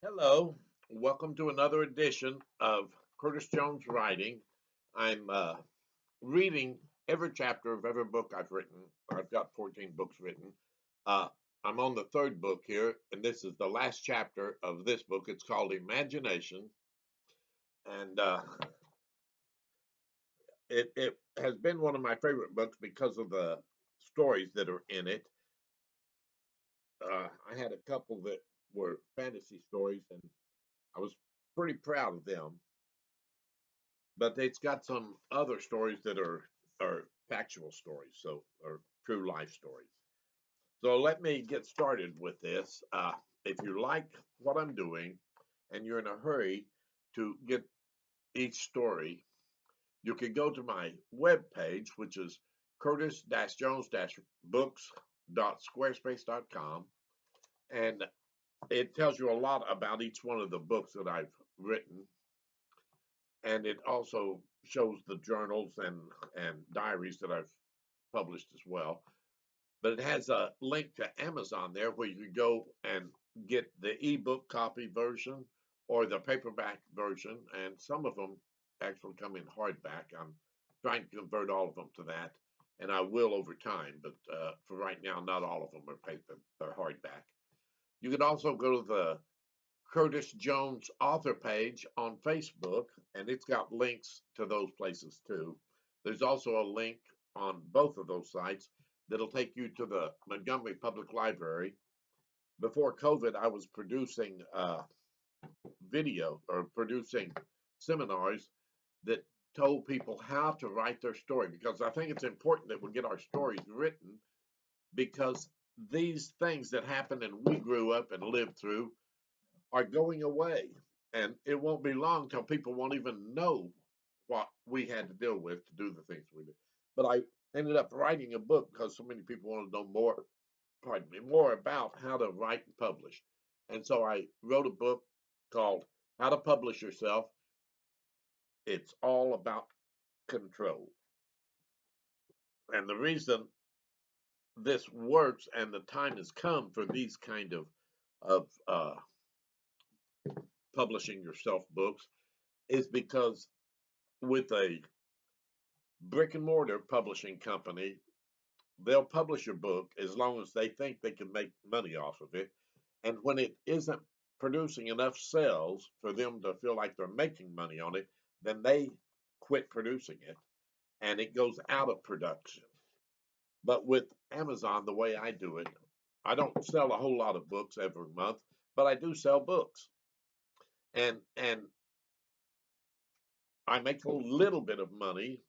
Hello, welcome to another edition of Curtis Jones Writing. I'm reading every chapter of every book I've written. I've got 14 books written. Uh, I'm on the third book here, and this is the last chapter of this book. It's called Imagination, and it has been one of my favorite books because of the stories that are in it. I had a couple that were fantasy stories, and I was pretty proud of them. But it's got some other stories that are factual stories, so are true life stories. So let me get started with this. If you like what I'm doing and you're in a hurry to get each story, you can go to my web page, which is curtis-jones-books.squarespace.com, and it tells you a lot about each one of the books that I've written, and it also shows the journals and diaries that I've published as well. But it has a link to Amazon there where you can go and get the ebook copy version or the paperback version, and some of them actually come in hardback. I'm trying to convert all of them to that, and I will over time. But for right now, not all of them are paper; they're hardback. You can also go to the Curtis Jones author page on Facebook, and it's got links to those places too. There's also a link on both of those sites that'll take you to the Montgomery Public Library. Before COVID, I was producing video or producing seminars that told people how to write their story because I think it's important that we get our stories written because these things that happened and we grew up and lived through are going away. And it won't be long till people won't even know what we had to deal with to do the things we did. But I ended up writing a book because so many people want to know more, pardon me, more about how to write and publish. And so I wrote a book called How to Publish Yourself. It's all about control. And the reason this works and the time has come for these kind of publishing yourself books is because with a brick and mortar publishing company, they'll publish your book as long as they think they can make money off of it. And when it isn't producing enough sales for them to feel like they're making money on it, then they quit producing it and it goes out of production. But with Amazon, the way I do it, I don't sell a whole lot of books every month, but I do sell books. And I make a little bit of money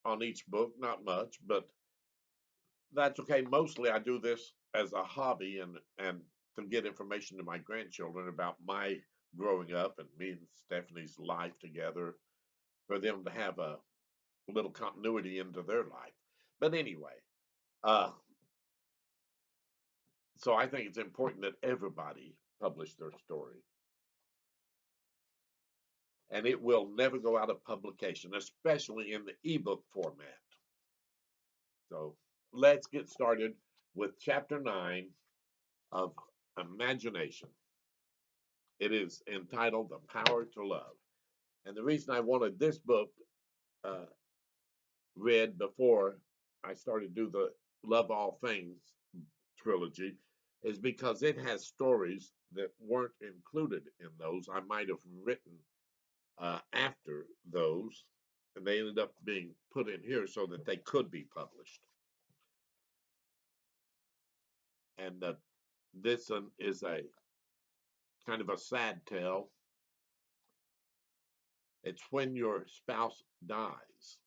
on each book, not much, but that's okay. Mostly I do this as a hobby and to get information to my grandchildren about my growing up and me and Stephanie's life together for them to have a little continuity into their life. But anyway, uh, so I think it's important that everybody publish their story, and it will never go out of publication, especially in the ebook format. So let's get started with chapter 9 of Imagination. It is entitled The Power to Love. And the reason I wanted this book uh, read before I started to do the Love All Things trilogy is because it has stories that weren't included in those. I might have written after those, and they ended up being put in here so that they could be published. And this one is a kind of a sad tale. It's when your spouse dies.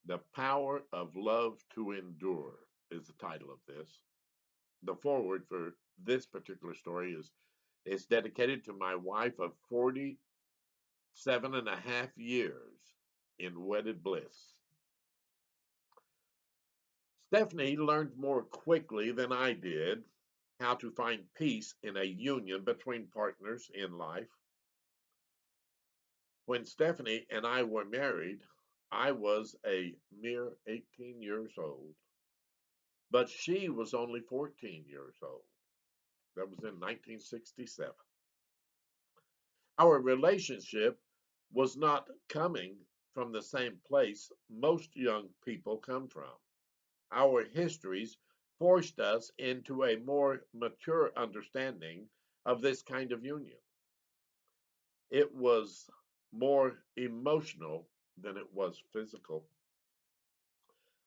The Power of Love to Endure is the title of this. The foreword for this particular story is dedicated to my wife of 47 and a half years in wedded bliss. Stephanie learned more quickly than I did how to find peace in a union between partners in life. When Stephanie and I were married, I was a mere 18 years old, but she was only 14 years old. That was in 1967. Our relationship was not coming from the same place most young people come from. Our histories forced us into a more mature understanding of this kind of union. It was more emotional than it was physical.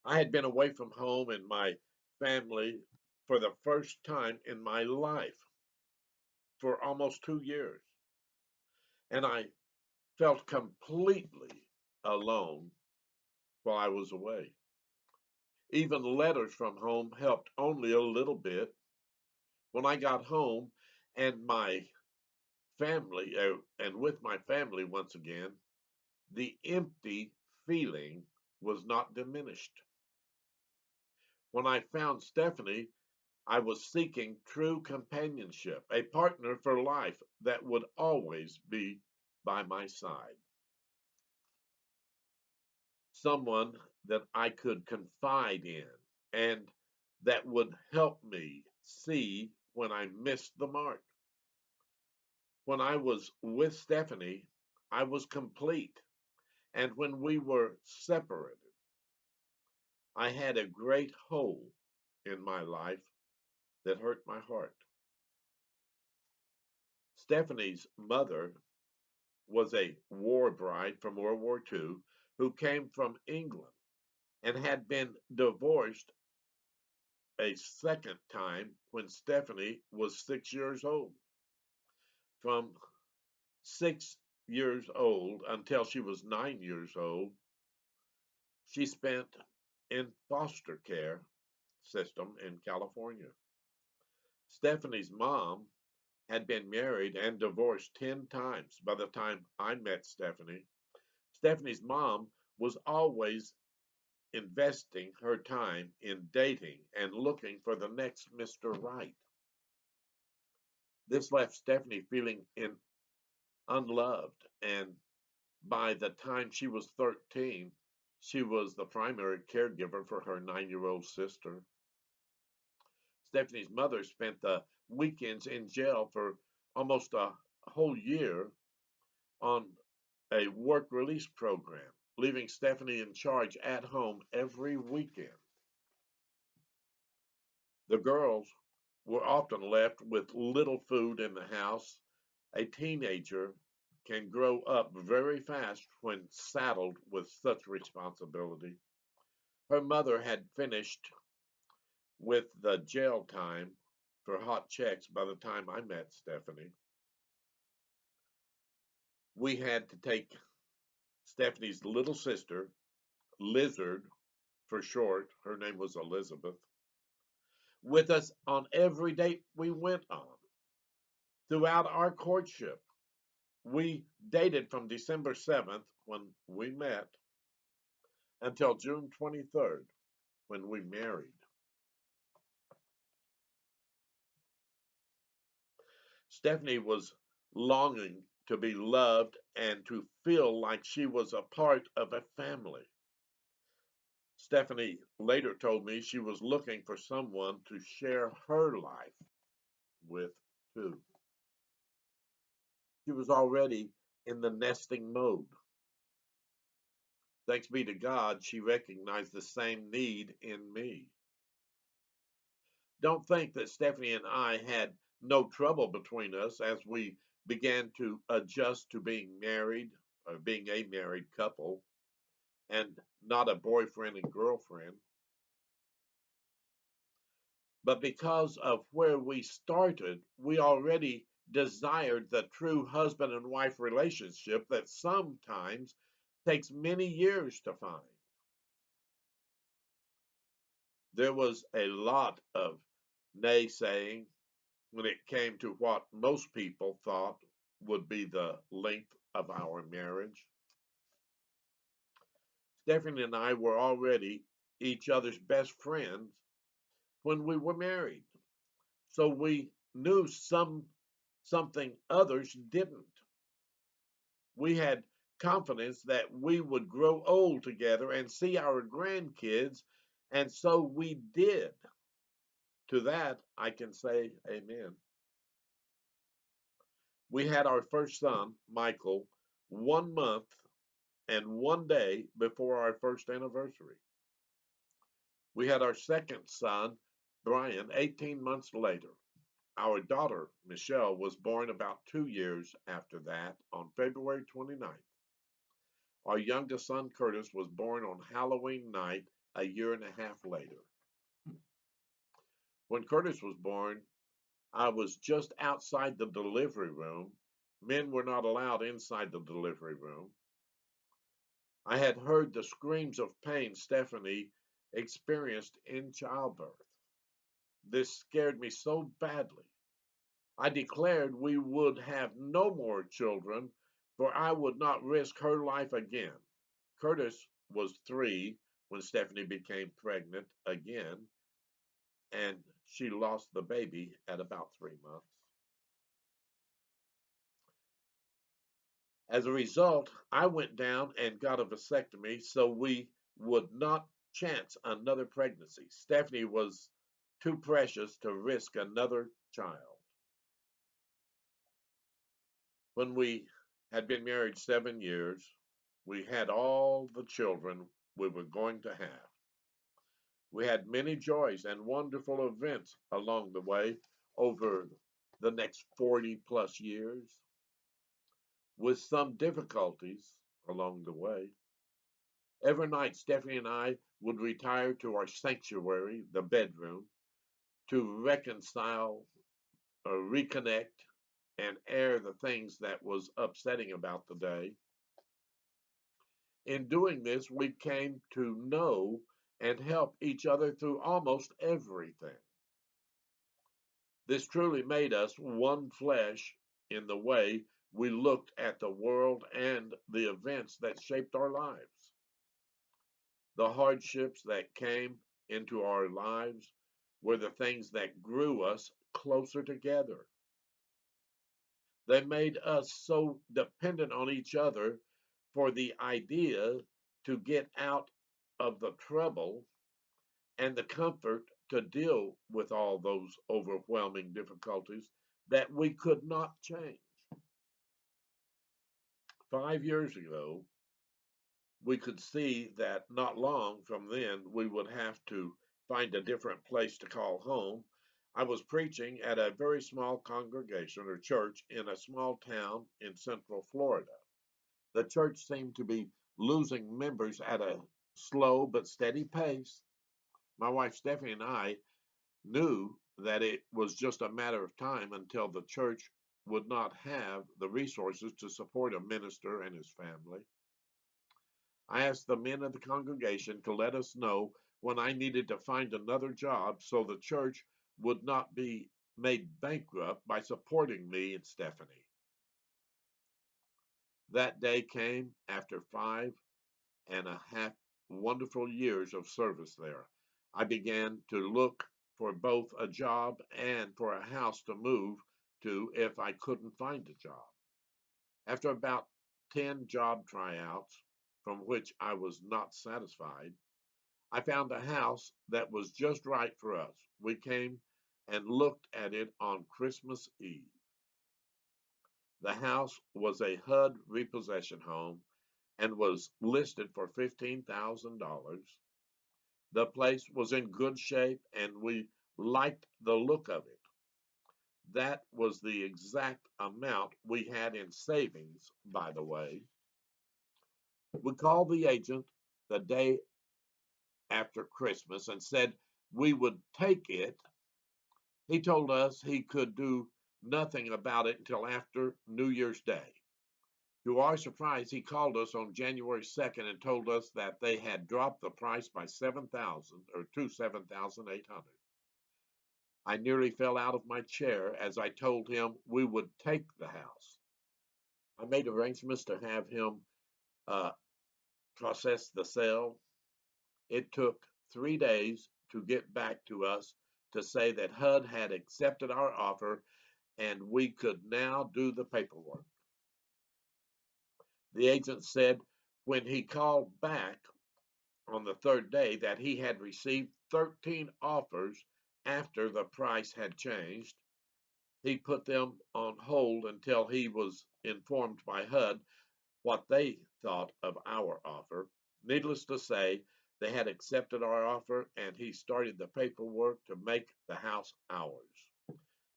I had been away from home and my family for the first time in my life for almost 2 years, and I felt completely alone while I was away. Even letters from home helped only a little bit. When I got home and my family, and with my family once again, the empty feeling was not diminished. When I found Stephanie, I was seeking true companionship, a partner for life that would always be by my side, someone that I could confide in and that would help me see when I missed the mark. When I was with Stephanie, I was complete. And when we were separated, I had a great hole in my life that hurt my heart. Stephanie's mother was a war bride from World War II who came from England and had been divorced a second time when Stephanie was 6 years old. From 6 years old until she was 9 years old, she spent in foster care system in California. Stephanie's mom had been married and divorced 10 times by the time I met Stephanie. Stephanie's mom was always investing her time in dating and looking for the next Mr. Right. This left Stephanie feeling unloved, and by the time she was 13, she was the primary caregiver for her 9 year old sister. Stephanie's mother spent the weekends in jail for almost a whole year on a work release program, leaving Stephanie in charge at home every weekend. The girls were often left with little food in the house. A teenager can grow up very fast when saddled with such responsibility. Her mother had finished with the jail time for hot checks by the time I met Stephanie. We had to take Stephanie's little sister, Lizard for short, her name was Elizabeth, with us on every date we went on. Throughout our courtship, we dated from December 7th, when we met, until June 23rd, when we married. Stephanie was longing to be loved and to feel like she was a part of a family. Stephanie later told me she was looking for someone to share her life with too. She was already in the nesting mode. Thanks be to God, she recognized the same need in me. Don't think that Stephanie and I had no trouble between us as we began to adjust to being married, or being a married couple, and not a boyfriend and girlfriend. But because of where we started, we already desired the true husband and wife relationship that sometimes takes many years to find. There was a lot of naysaying when it came to what most people thought would be the length of our marriage. Stephanie and I were already each other's best friends when we were married, so we knew something others didn't. We had confidence that we would grow old together and see our grandkids, and so we did. To that, I can say amen. We had our first son, Michael, 1 month and 1 day before our first anniversary. We had our second son, Brian, 18 months later. Our daughter, Michelle, was born about 2 years after that on February 29th. Our youngest son, Curtis, was born on Halloween night a year and a half later. When Curtis was born, I was just outside the delivery room. Men were not allowed inside the delivery room. I had heard the screams of pain Stephanie experienced in childbirth. This scared me so badly. I declared we would have no more children, for I would not risk her life again. Curtis was 3 when Stephanie became pregnant again, and she lost the baby at about 3 months. As a result, I went down and got a vasectomy so we would not chance another pregnancy. Stephanie was too precious to risk another child. When we had been married 7 years, we had all the children we were going to have. We had many joys and wonderful events along the way over the next 40 plus years, with some difficulties along the way. Every night, Stephanie and I would retire to our sanctuary, the bedroom, to reconcile, reconnect, and air the things that was upsetting about the day. In doing this, we came to know and help each other through almost everything. This truly made us one flesh in the way we looked at the world and the events that shaped our lives. The hardships that came into our lives were the things that grew us closer together. They made us so dependent on each other for the idea to get out of the trouble and the comfort to deal with all those overwhelming difficulties that we could not change. 5 years ago, we could see that not long from then we would have to find a different place to call home. I was preaching at a very small congregation or church in a small town in central Florida. The church seemed to be losing members at a slow but steady pace. My wife Stephanie and I knew that it was just a matter of time until the church would not have the resources to support a minister and his family. I asked the men of the congregation to let us know when I needed to find another job so the church would not be made bankrupt by supporting me and Stephanie. That day came after 5.5 wonderful years of service there. I began to look for both a job and for a house to move to if I couldn't find a job. After about 10 job tryouts, from which I was not satisfied, I found a house that was just right for us. We came and looked at it on Christmas Eve. The house was a HUD repossession home and was listed for $15,000. The place was in good shape and we liked the look of it. That was the exact amount we had in savings, by the way. We called the agent the day after Christmas and said we would take it. He told us he could do nothing about it until after New Year's Day. To our surprise, he called us on January 2nd and told us that they had dropped the price by 7,000 or to 7,800. I nearly fell out of my chair as I told him we would take the house. I made arrangements to have him uh, process the sale. It took 3 days to get back to us to say that HUD had accepted our offer and we could now do the paperwork. The agent said when he called back on the third day that he had received 13 offers after the price had changed. He put them on hold until he was informed by HUD what they thought of our offer. Needless to say, they had accepted our offer, and he started the paperwork to make the house ours.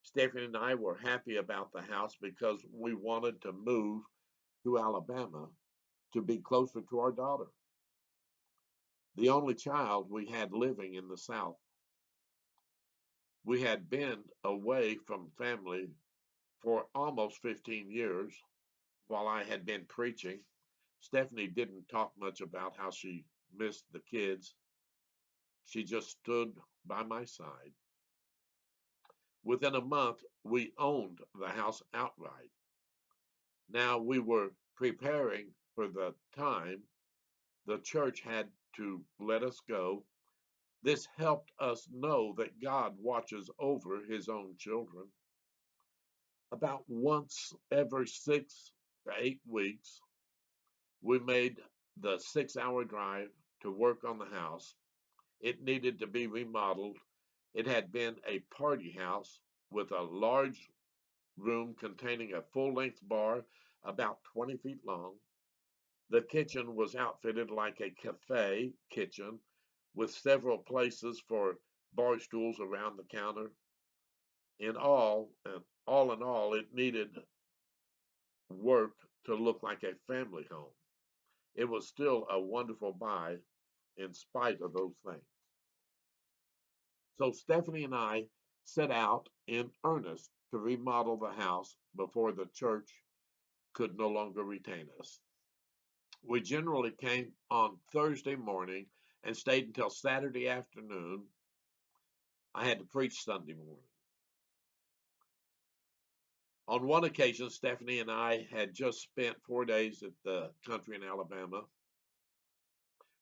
Stephanie and I were happy about the house because we wanted to move to Alabama to be closer to our daughter, the only child we had living in the South. We had been away from family for almost 15 years while I had been preaching. Stephanie didn't talk much about how she missed the kids. She just stood by my side. Within a month, we owned the house outright. Now we were preparing for the time the church had to let us go. This helped us know that God watches over his own children. About once every 6 to 8 weeks, we made the 6 hour drive to work on the house. It needed to be remodeled. It had been a party house with a large room containing a full length bar about 20 feet long. The kitchen was outfitted like a cafe kitchen with several places for bar stools around the counter. All in all, it needed work to look like a family home. It was still a wonderful buy in spite of those things. So Stephanie and I set out in earnest to remodel the house before the church could no longer retain us. We generally came on Thursday morning and stayed until Saturday afternoon. I had to preach Sunday morning. On one occasion, Stephanie and I had just spent 4 days at the country in Alabama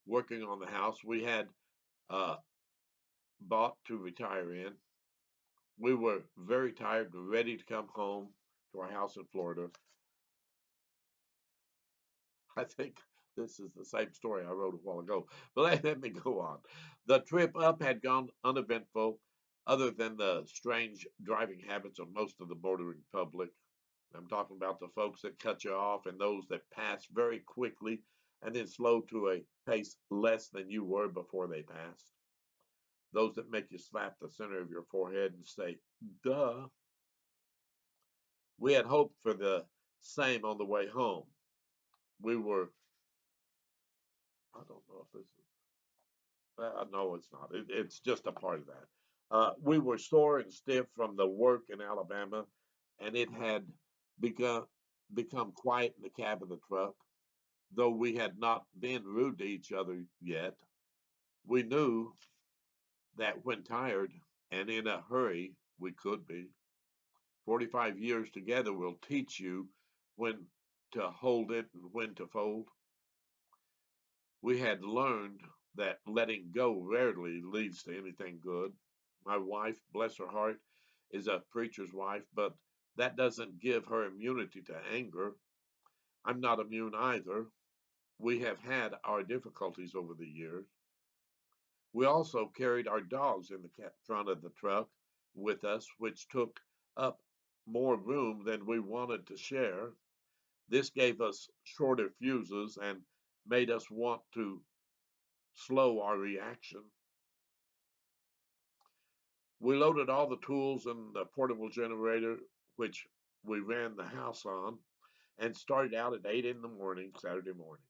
working on the house we had uh, bought to retire in. We were very tired and ready to come home to our house in Florida. I think this is the same story I wrote a while ago, but let me go on. The trip up had gone uneventful, other than the strange driving habits of most of the bordering public. I'm talking about the folks that cut you off and those that pass very quickly and then slow to a pace less than you were before they passed. Those that make you slap the center of your forehead and say, duh. We had hoped for the same on the way home. We were, I don't know if this is, no, it's not. It's just a part of that. We were sore and stiff from the work in Alabama, and it had begun become quiet in the cab of the truck. Though we had not been rude to each other yet, we knew that when tired and in a hurry, we could be. 45 years together will teach you when to hold it and when to fold. We had learned that letting go rarely leads to anything good. My wife, bless her heart, is a preacher's wife, but that doesn't give her immunity to anger. I'm not immune either. We have had our difficulties over the years. We also carried our dogs in the front of the truck with us, which took up more room than we wanted to share. This gave us shorter fuses and made us want to slow our reaction. We loaded all the tools in the portable generator, which we ran the house on, and started out at 8 in the morning, Saturday morning.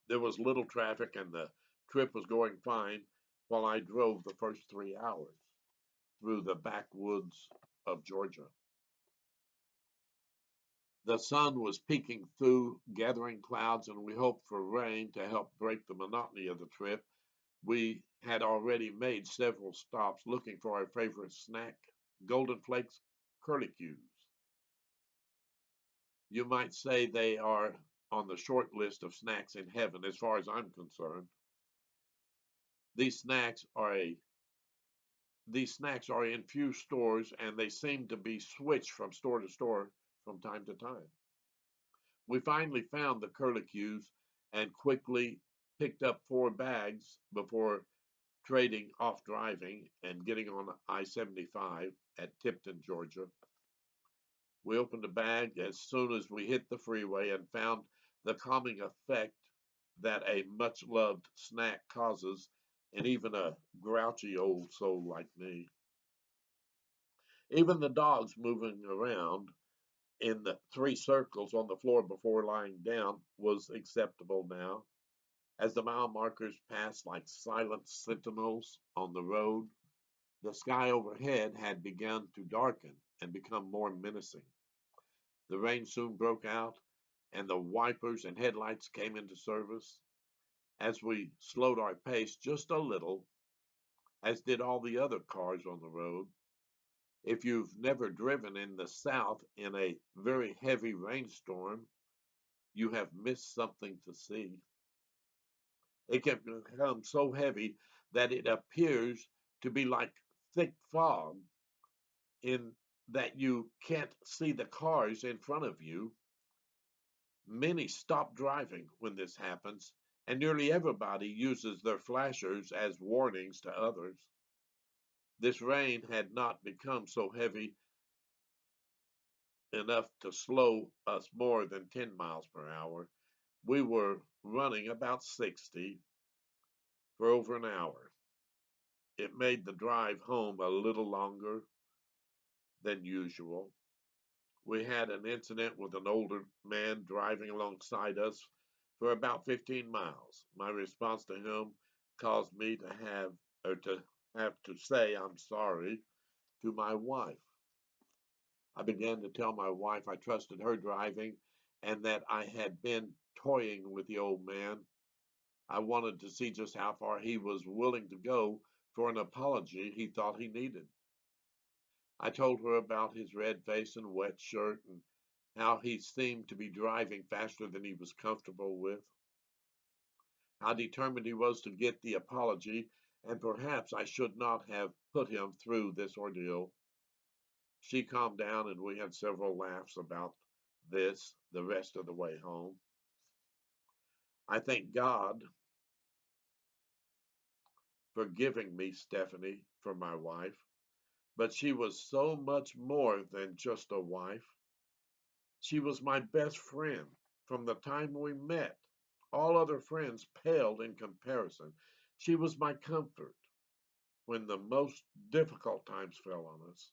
There was little traffic and the trip was going fine while I drove the first 3 hours through the backwoods of Georgia. The sun was peeking through gathering clouds, and we hoped for rain to help break the monotony of the trip. We had already made several stops looking for our favorite snack, Golden Flakes curlicues. You might say they are on the short list of snacks in heaven as far as I'm concerned. These snacks are a these snacks are in few stores and they seem to be switched from store to store from time to time. We finally found the curlicues and quickly picked up 4 bags before trading off driving and getting on I 75. at Tipton, Georgia. We opened the bag as soon as we hit the freeway and found the calming effect that a much loved snack causes in even a grouchy old soul like me. Even the dogs moving around in the three circles on the floor before lying down was acceptable now. As the mile markers passed like silent sentinels on the road, the sky overhead had begun to darken and become more menacing. The rain soon broke out, and the wipers and headlights came into service. As we slowed our pace just a little, as did all the other cars on the road, if you've never driven in the South in a very heavy rainstorm, you have missed something to see. It can become so heavy that it appears to be like thick fog in that you can't see the cars in front of you. Many stop driving when this happens, and nearly everybody uses their flashers as warnings to others. This rain had not become so heavy enough to slow us more than 10 miles per hour. We were running about 60 for over an hour. It made the drive home a little longer than usual. We had an incident with an older man driving alongside us for about 15 miles. My response to him caused me to have to say I'm sorry to my wife. I began to tell my wife I trusted her driving and that I had been toying with the old man. I wanted to see just how far he was willing to go for an apology he thought he needed. I told her about his red face and wet shirt and how he seemed to be driving faster than he was comfortable with, how determined he was to get the apology, and perhaps I should not have put him through this ordeal. She calmed down and we had several laughs about this the rest of the way home. I thank God for giving me Stephanie for my wife, but she was so much more than just a wife. She was my best friend from the time we met. All other friends paled in comparison. She was my comfort when the most difficult times fell on us.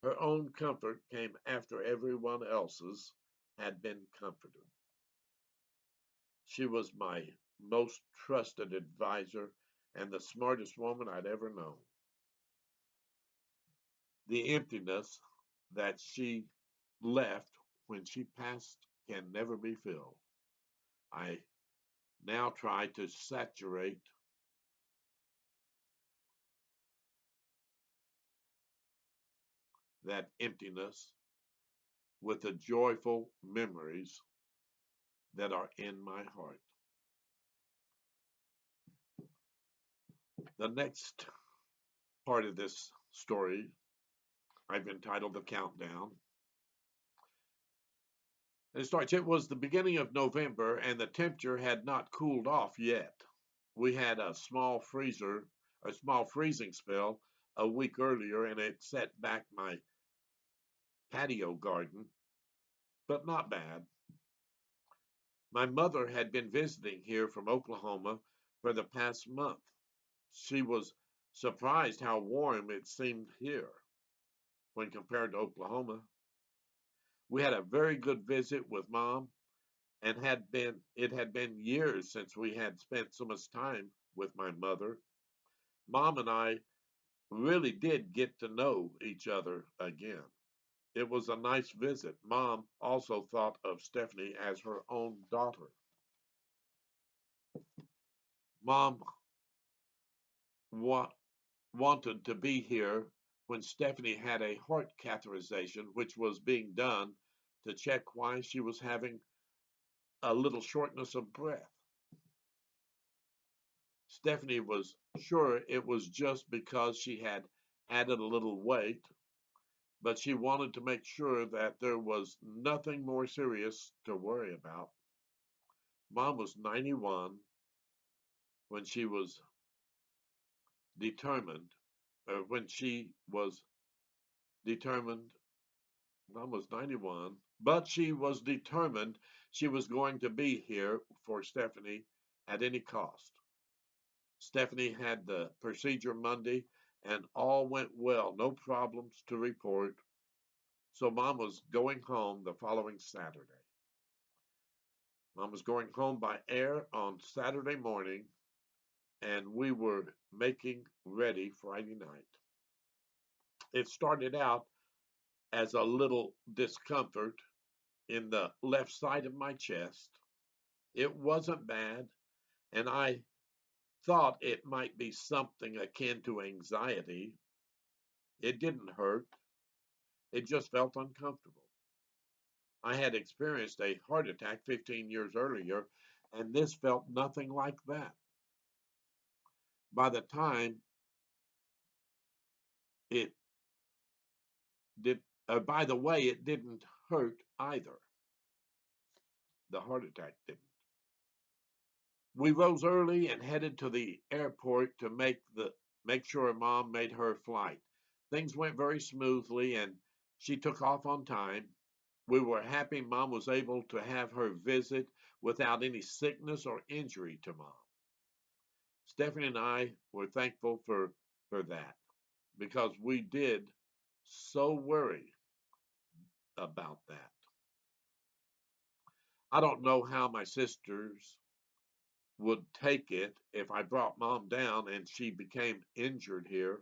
Her own comfort came after everyone else's had been comforted. She was my most trusted advisor and the smartest woman I'd ever known. The emptiness that she left when she passed can never be filled. I now try to saturate that emptiness with the joyful memories that are in my heart. The next part of this story I've entitled The Countdown. It starts, it was the beginning of November and the temperature had not cooled off yet. We had a small freezing spell a week earlier, and it set back my patio garden, but not bad. My mother had been visiting here from Oklahoma for the past month. She was surprised how warm it seemed here when compared to Oklahoma. We had a very good visit with Mom, and it had been years since we had spent so much time with my mother. Mom and I really did get to know each other again. It was a nice visit. Mom also thought of Stephanie as her own daughter. Mom wa- wanted to be here when Stephanie had a heart catheterization, which was being done to check why she was having a little shortness of breath. Stephanie was sure it was just because she had added a little weight, but she wanted to make sure that there was nothing more serious to worry about. Mom was 91 when she was determined, when she was determined, Mom was 91, but she was determined she was going to be here for Stephanie at any cost. Stephanie had the procedure Monday, and all went well, no problems to report. So Mom was going home the following Saturday. Mom was going home by air on Saturday morning, and we were making ready Friday night. It started out as a little discomfort in the left side of my chest. It wasn't bad, and I thought it might be something akin to anxiety. It didn't hurt, it just felt uncomfortable. I had experienced a heart attack 15 years earlier, and this felt nothing like that. By the time it did, by the way, it didn't hurt either. The heart attack didn't. We rose early and headed to the airport to make sure Mom made her flight. Things went very smoothly and she took off on time. We were happy Mom was able to have her visit without any sickness or injury to Mom. Stephanie and I were thankful for that because we did so worry about that. I don't know how my sisters would take it if I brought Mom down and she became injured here.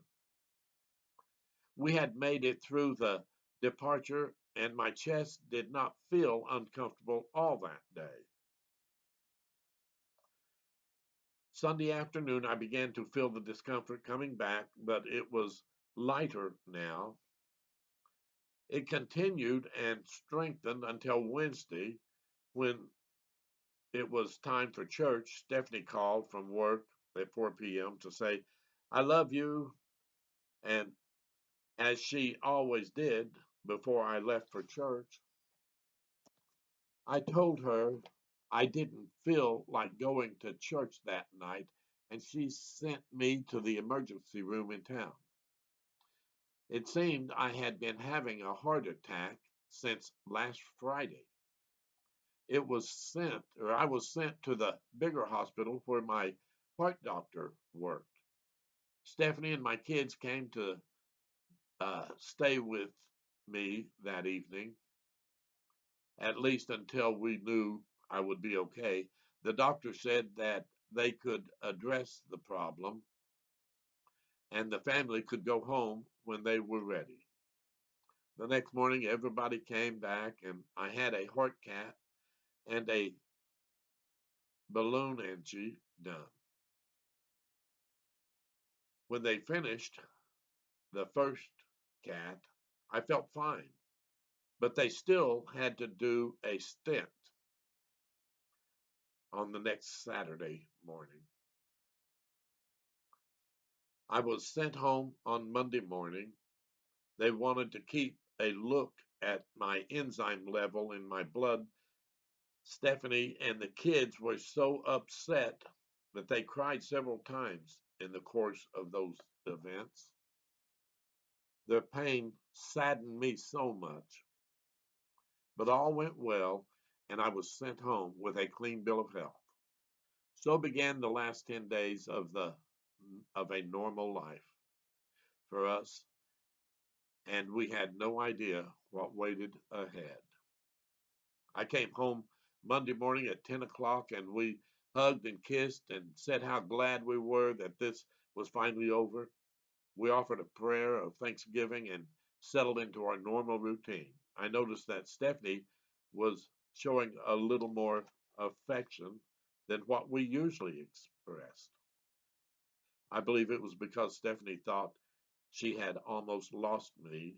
We had made it through the departure, and my chest did not feel uncomfortable all that day. Sunday afternoon, I began to feel the discomfort coming back, but it was lighter now. It continued and strengthened until Wednesday when it was time for church. Stephanie called from work at 4 p.m. to say, I love you. And as she always did before I left for church, I told her I didn't feel like going to church that night, and she sent me to the emergency room in town. It seemed I had been having a heart attack since last Friday. I was sent to the bigger hospital where my heart doctor worked. Stephanie and my kids came to stay with me that evening, at least until we knew I would be okay. The doctor said that they could address the problem and the family could go home when they were ready. The next morning, everybody came back, and I had a heart cath and a balloon angie done. When they finished the first cath, I felt fine, but they still had to do a stent on the next Saturday morning. I was sent home on Monday morning. They wanted to keep a look at my enzyme level in my blood. Stephanie and the kids were so upset that they cried several times in the course of those events. Their pain saddened me so much, but all went well, and I was sent home with a clean bill of health. So began the last 10 days of a normal life for us, and we had no idea what waited ahead. I came home Monday morning at 10 o'clock, and we hugged and kissed and said how glad we were that this was finally over. We offered a prayer of thanksgiving and settled into our normal routine. I noticed that Stephanie was showing a little more affection than what we usually expressed. I believe it was because Stephanie thought she had almost lost me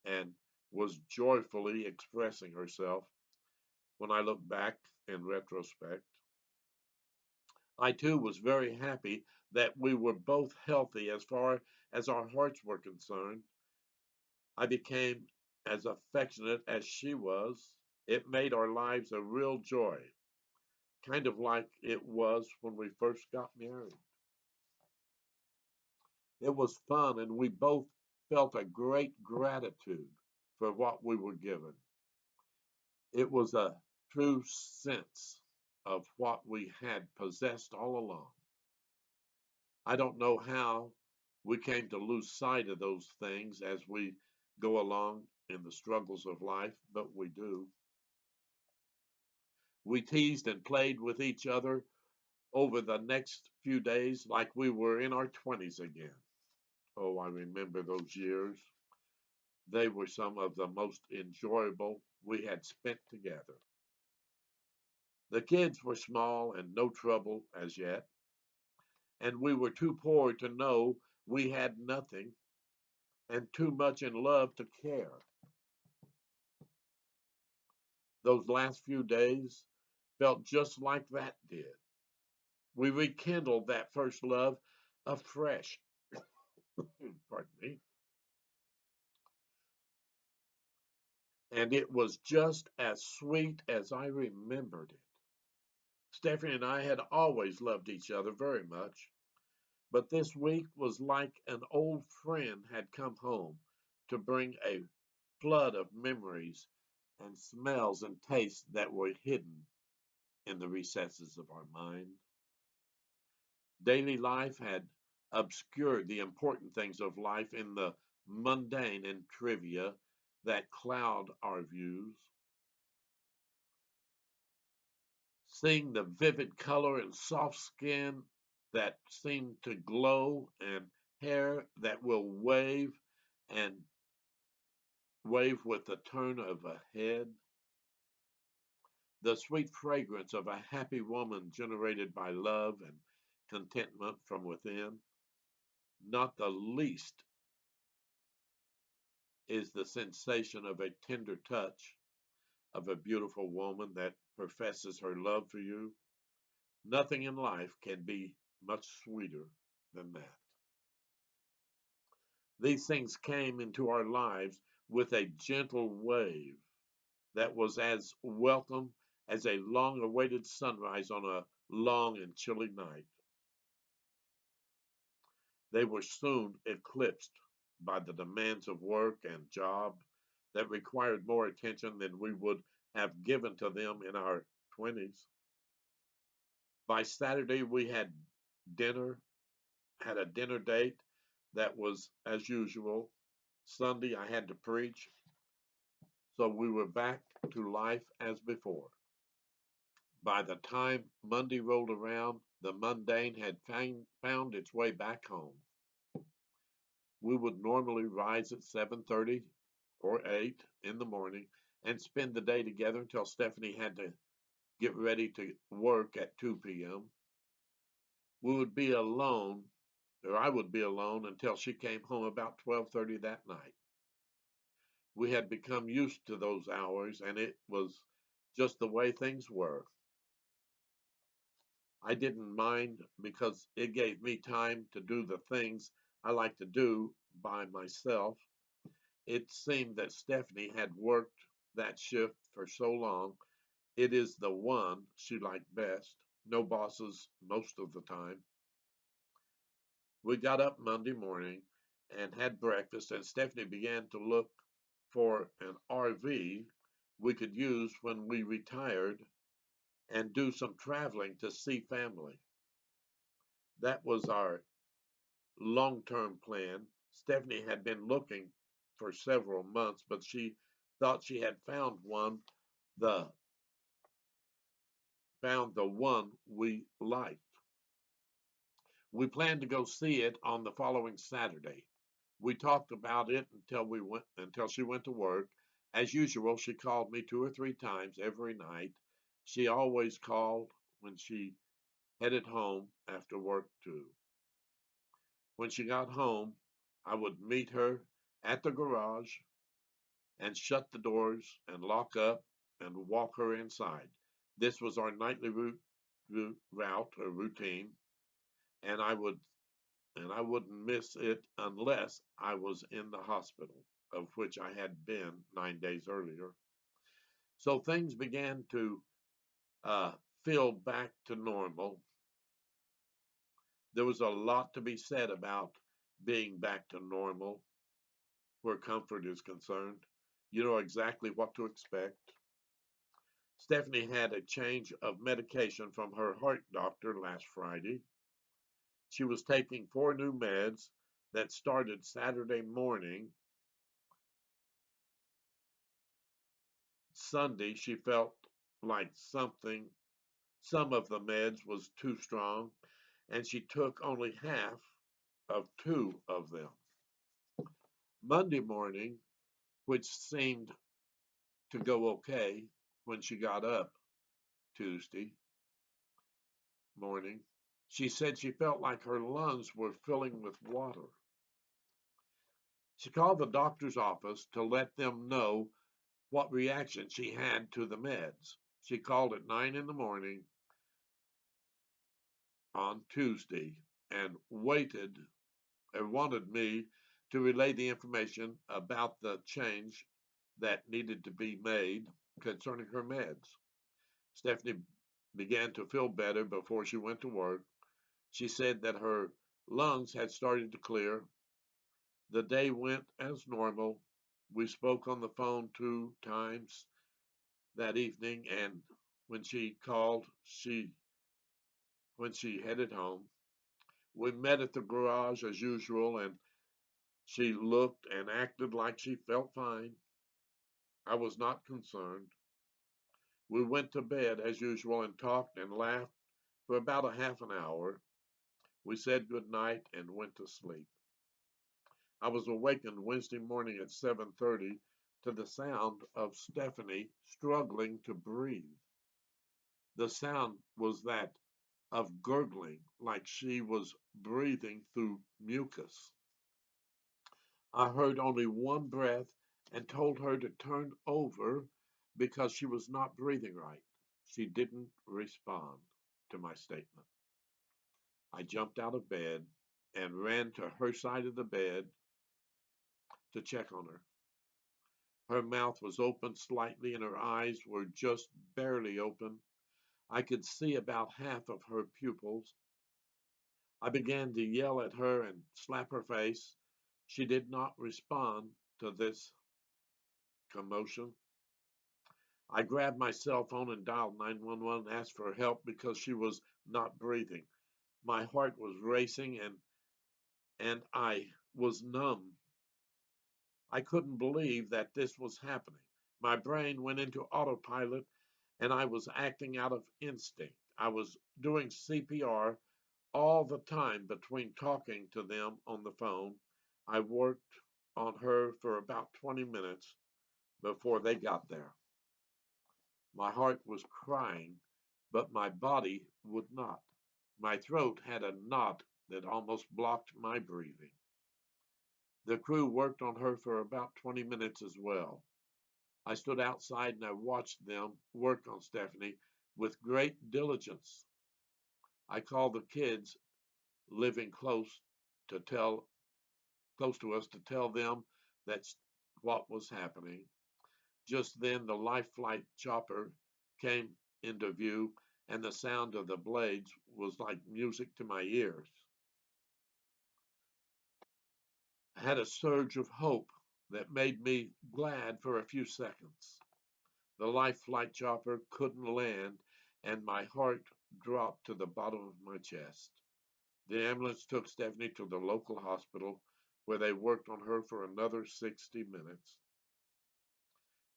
and was joyfully expressing herself. When I look back in retrospect, I too was very happy that we were both healthy as far as our hearts were concerned. I became as affectionate as she was. It made our lives a real joy, kind of like it was when we first got married. It was fun, and we both felt a great gratitude for what we were given. It was a true sense of what we had possessed all along. I don't know how we came to lose sight of those things as we go along in the struggles of life, but we do. We teased and played with each other over the next few days like we were in our 20s again. Oh, I remember those years. They were some of the most enjoyable we had spent together. The kids were small and no trouble as yet, and we were too poor to know we had nothing and too much in love to care. Those last few days felt just like that did. We rekindled that first love afresh. Pardon me. And it was just as sweet as I remembered it. Stephanie and I had always loved each other very much, but this week was like an old friend had come home to bring a flood of memories and smells and tastes that were hidden in the recesses of our mind. Daily life had obscured the important things of life in the mundane and trivia that cloud our views. Seeing the vivid color and soft skin that seem to glow and hair that will and wave with the turn of a head, the sweet fragrance of a happy woman generated by love and contentment from within. Not the least is the sensation of a tender touch of a beautiful woman that professes her love for you. Nothing in life can be much sweeter than that. These things came into our lives with a gentle wave that was as welcome as a long awaited sunrise on a long and chilly night. They were soon eclipsed by the demands of work and job that required more attention than we would have given to them in our 20s. By Saturday, we dinner, had a dinner date that was as usual. Sunday, I had to preach, so we were back to life as before. By the time Monday rolled around, the mundane had found its way back home. We would normally rise at 7:30 or 8 in the morning and spend the day together until Stephanie had to get ready to work at 2 p.m. We would be alone, or I would be alone until she came home about 12:30 that night. We had become used to those hours and it was just the way things were. I didn't mind because it gave me time to do the things I like to do by myself. It seemed that Stephanie had worked that shift for so long. It is the one she liked best. No bosses most of the time. We got up Monday morning and had breakfast, and Stephanie began to look for an RV we could use when we retired and do some traveling to see family. That was our long term plan. Stephanie had been looking for several months, but she thought she had the found the one we liked. We planned to go see it on the following Saturday. We talked about it until she went to work. As usual, she called me 2 or 3 times every night. She always called when she headed home after work too. When she got home, I would meet her at the garage and shut the doors and lock up and walk her inside. This was our nightly route or routine, and I wouldn't miss it unless I was in the hospital, of which I had been 9 days earlier. So things began to uh, feel back to normal. There was a lot to be said about being back to normal. where comfort is concerned. You know exactly what to expect. Stephanie had a change of medication from her heart doctor last Friday. She was taking 4 new meds that started Saturday morning. Sunday, she felt like some of the meds was too strong, and she took only half of 2 of them. Monday morning, which seemed to go okay when she got up Tuesday morning, she said she felt like her lungs were filling with water. She called the doctor's office to let them know what reaction she had to the meds. She called at 9 in the morning on Tuesday and waited and wanted me to relay the information about the change that needed to be made concerning her meds. Stephanie began to feel better before she went to work. She said that her lungs had started to clear. The day went as normal. We spoke on the phone 2 times that evening, and when she called, when she headed home, we met at the garage as usual, and she looked and acted like she felt fine. I was not concerned. We went to bed as usual and talked and laughed for about a half an hour. We said good night and went to sleep. I was awakened Wednesday morning at 7:30 to the sound of Stephanie struggling to breathe. The sound was that of gurgling, like she was breathing through mucus. I heard only one breath and told her to turn over because she was not breathing right. She didn't respond to my statement. I jumped out of bed and ran to her side of the bed to check on her. Her mouth was open slightly and her eyes were just barely open. I could see about half of her pupils. I began to yell at her and slap her face. She did not respond to this commotion. I grabbed my cell phone and dialed 911 and asked for help because she was not breathing. My heart was racing and I was numb. I couldn't believe that this was happening. My brain went into autopilot and I was acting out of instinct. I was doing CPR all the time between talking to them on the phone. I worked on her for about 20 minutes before they got there. My heart was crying, but my body would not. My throat had a knot that almost blocked my breathing. The crew worked on her for about 20 minutes as well. I stood outside and I watched them work on Stephanie with great diligence. I called the kids living to tell close to us to tell them that's what was happening. Just then the life flight chopper came into view and the sound of the blades was like music to my ears. I had a surge of hope that made me glad for a few seconds. The life flight chopper couldn't land, and my heart dropped to the bottom of my chest. The ambulance took Stephanie to the local hospital where they worked on her for another 60 minutes.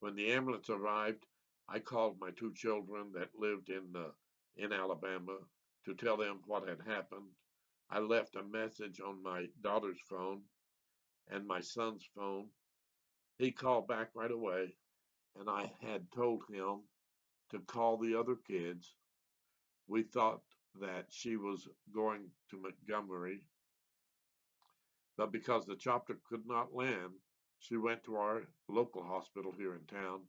When the ambulance arrived, I called my 2 children that lived in Alabama to tell them what had happened. I left a message on my daughter's phone and my son's phone. He called back right away, and I had told him to call the other kids. We thought that she was going to Montgomery, but because the chopper could not land, she went to our local hospital here in town.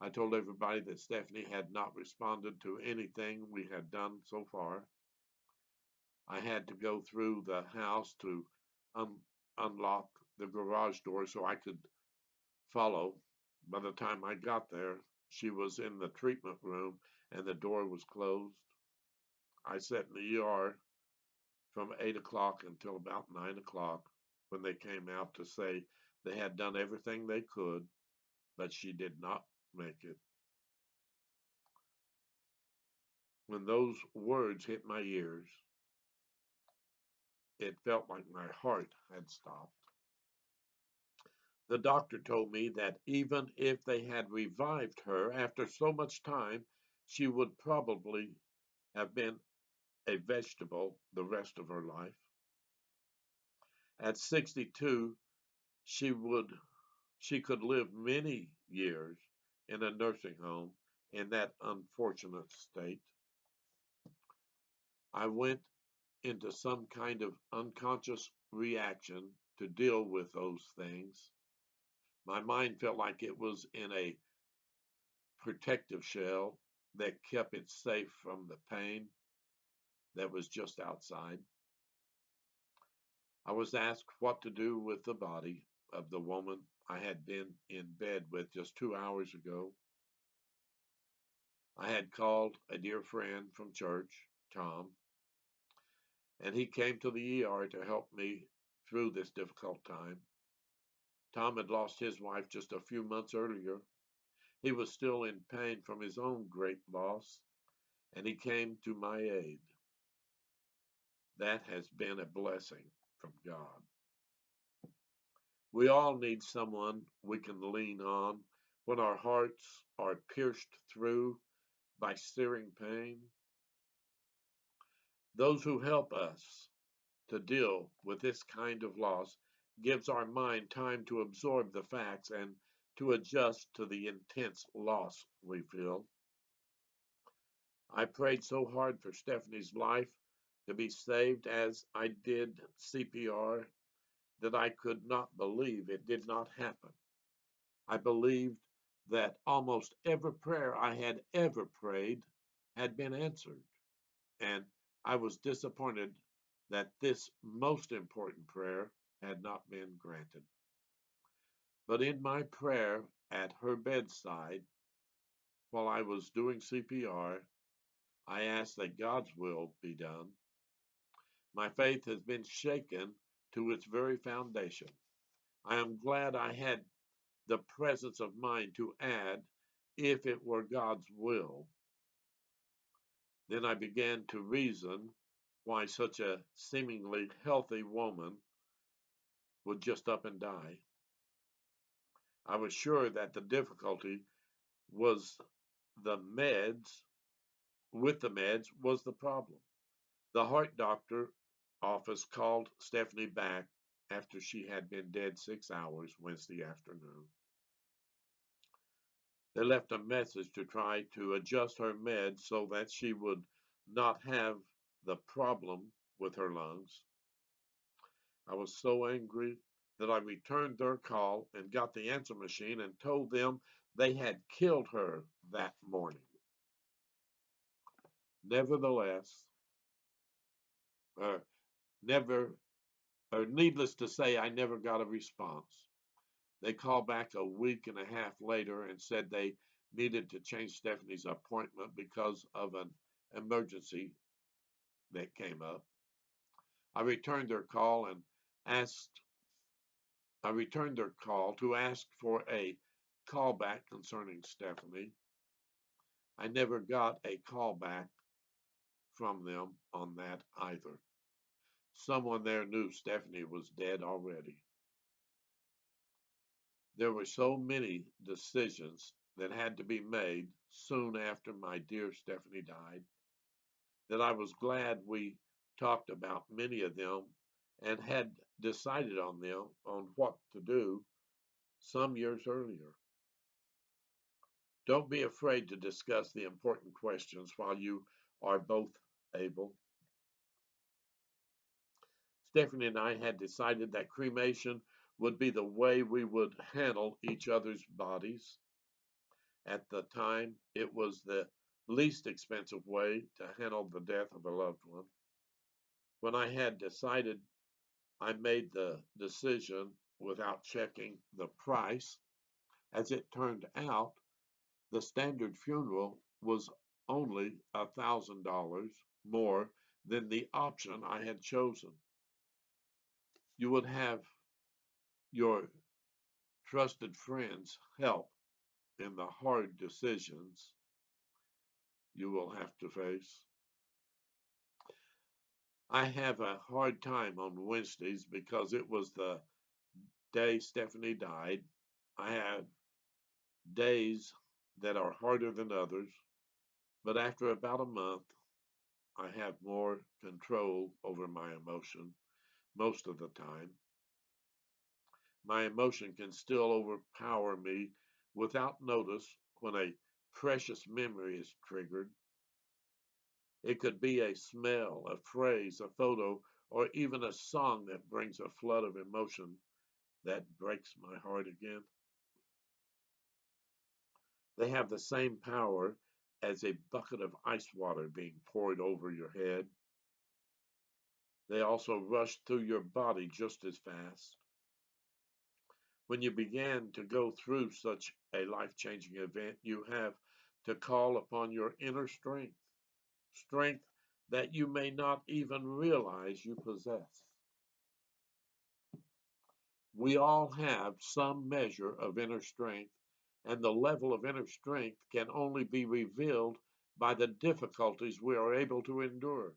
I told everybody that Stephanie had not responded to anything we had done so far. I had to go through the house to un- unlock the garage door so I could follow. By the time I got there, she was in the treatment room and the door was closed. I sat in the ER from 8 o'clock until about 9 o'clock when they came out to say They had done everything they could, but she did not make it. When those words hit my ears, it felt like my heart had stopped. The doctor told me that even if they had revived her after so much time, she would probably have been a vegetable the rest of her life. At 62, she would she could live many years in a nursing home in that unfortunate state. I went into some kind of unconscious reaction to deal with those things. My mind felt like it was in a protective shell that kept it safe from the pain that was just outside. I was asked what to do with the body of the woman I had been in bed with just 2 hours ago. I had called a dear friend from church, Tom, and he came to the ER to help me through this difficult time. Tom had lost his wife just a few months earlier. He was still in pain from his own great loss, and he came to my aid. That has been a blessing from God. We all need someone we can lean on when our hearts are pierced through by searing pain. Those who help us to deal with this kind of loss gives our mind time to absorb the facts and to adjust to the intense loss we feel. I prayed so hard for Stephanie's life to be saved as I did CPR that I could not believe it did not happen. I believed that almost every prayer I had ever prayed had been answered, and I was disappointed that this most important prayer had not been granted. But in my prayer at her bedside, while I was doing CPR, I asked that God's will be done. My faith has been shaken to its very foundation. I am glad I had the presence of mind to add, if it were God's will. Then I began to reason why such a seemingly healthy woman would just up and die. I was sure that the difficulty was the meds, with the meds, was the problem. The heart doctor office called Stephanie back after she had been dead 6 hours Wednesday afternoon. They left a message to try to adjust her meds so that she would not have the problem with her lungs. I was so angry that I returned their call and got the answer machine and told them they had killed her that morning. Nevertheless, uh, never, needless to say, I never got a response. They called back a week and a half later and said they needed to change Stephanie's appointment because of an emergency that came up. I returned their call and asked I returned their call to ask for a callback concerning Stephanie. I never got a callback from them on that either. Someone there knew Stephanie was dead already. There were so many decisions that had to be made soon after my dear Stephanie died that I was glad we talked about many of them and had decided on them on what to do some years earlier. Don't be afraid to discuss the important questions while you are both able. Stephanie and I had decided that cremation would be the way we would handle each other's bodies. At the time, it was the least expensive way to handle the death of a loved one. When I had decided, I made the decision without checking the price. As it turned out, the standard funeral was only $1,000 more than the option I had chosen. You would have your trusted friends help in the hard decisions you will have to face. I have a hard time on Wednesdays because it was the day Stephanie died. I have days that are harder than others, but after about a month, I have more control over my emotion most of the time. My emotion can still overpower me without notice when a precious memory is triggered. It could be a smell, a phrase, a photo, or even a song that brings a flood of emotion that breaks my heart again. They have the same power as a bucket of ice water being poured over your head. They also rush through your body just as fast. When you begin to go through such a life changing event, you have to call upon your inner strength, strength that you may not even realize you possess. We all have some measure of inner strength, and the level of inner strength can only be revealed by the difficulties we are able to endure.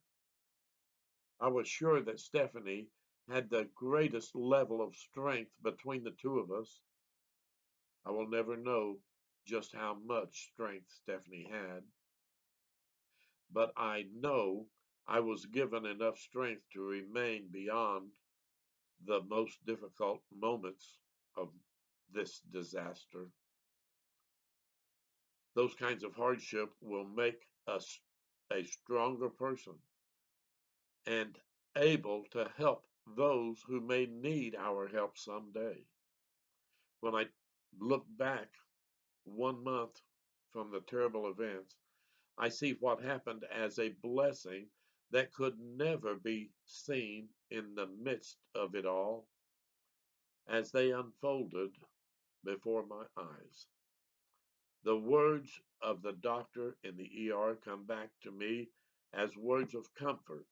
I was sure that Stephanie had the greatest level of strength between the two of us. I will never know just how much strength Stephanie had, but I know I was given enough strength to remain beyond the most difficult moments of this disaster. Those kinds of hardship will make us a stronger person and able to help those who may need our help someday. When I look back 1 month from the terrible events, I see what happened as a blessing that could never be seen in the midst of it all as they unfolded before my eyes. The words of the doctor in the ER come back to me as words of comfort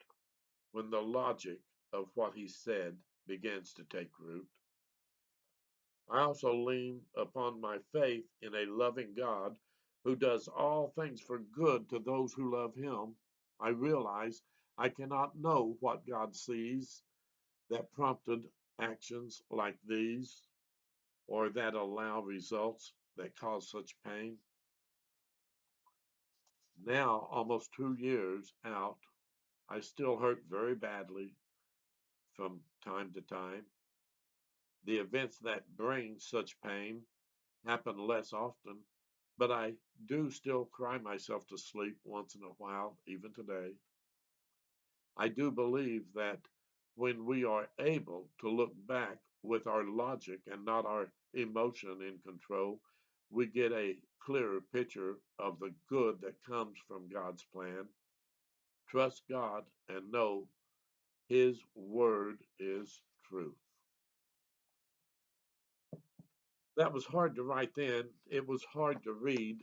when the logic of what he said begins to take root. I also lean upon my faith in a loving God who does all things for good to those who love him. I realize I cannot know what God sees that prompted actions like these or that allow results that cause such pain. Now, almost 2 years out, I still hurt very badly from time to time. The events that bring such pain happen less often, but I do still cry myself to sleep once in a while, even today. I do believe that when we are able to look back with our logic and not our emotion in control, we get a clearer picture of the good that comes from God's plan. Trust God and know His word is truth. That was hard to write then. It was hard to read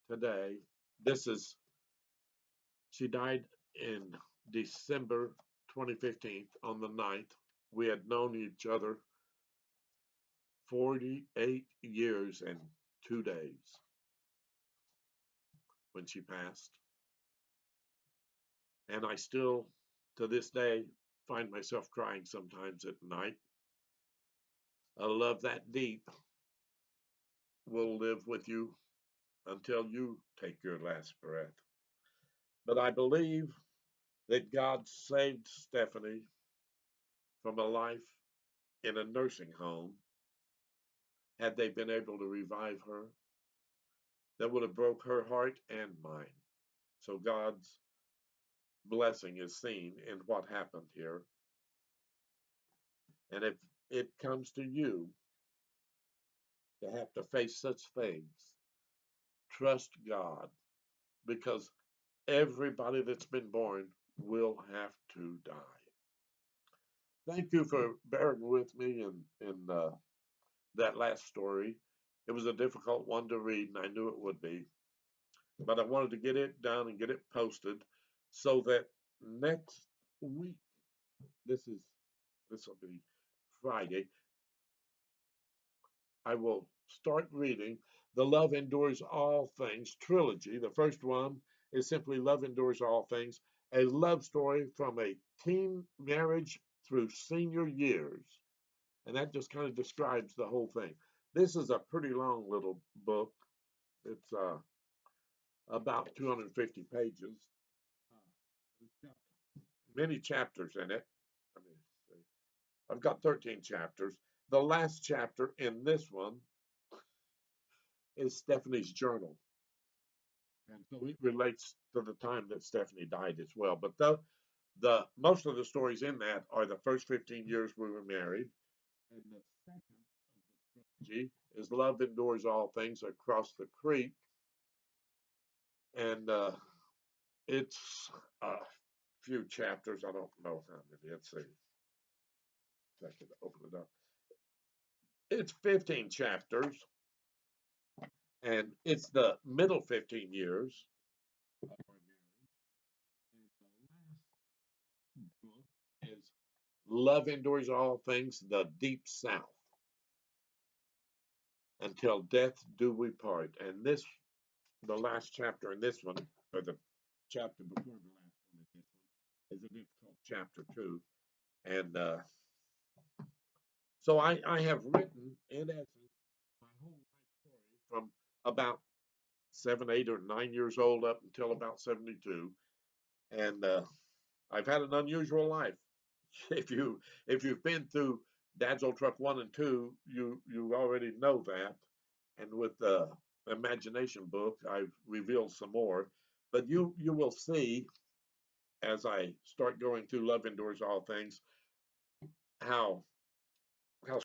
today. This is, she died in December 2015 on the 9th. We had known each other 48 years and 2 days when she passed. And I still, to this day, find myself crying sometimes at night. A love that deep will live with you until you take your last breath. But I believe that God saved Stephanie from a life in a nursing home. Had they been able to revive her, that would have broke her heart and mine. So God's blessing is seen in what happened here. And if it comes to you to have to face such things, trust God because everybody that's been born will have to die. Thank you for bearing with me in that last story. It was a difficult one to read, and I knew it would be. But I wanted to get it done and get it posted so that next week, this will be Friday. I will start reading the Love Endures All Things trilogy. The first one is simply Love Endures All Things, a love story from a teen marriage through senior years. And that just kind of describes the whole thing. This is a pretty long little book. It's about 250 pages. It's got many chapters in it. Let me see. I've got 13 chapters. The last chapter in this one is Stephanie's journal. And so it relates to the time that Stephanie died as well. But the most of the stories in that are the first 15 years we were married. And the second of the trilogy is Love Endures All Things Across the Creek. And it's a few chapters. I don't know how many. Let's see if I can open it up. It's 15 chapters, and it's the middle 15 years of our marriage. And the last book is Love Endures All Things, The Deep South. Until death do we part. And this, the last chapter in this one, or the chapter before the last one in this one, is a difficult chapter too. And so I have written, in essence, my whole life story from about 7, 8, or 9 years old up until about 72. And I've had an unusual life. If you've been through Dad's Old Truck 1 and 2, you already know that. And with the imagination book, I've revealed some more. But you will see as I start going through Love Endures All Things how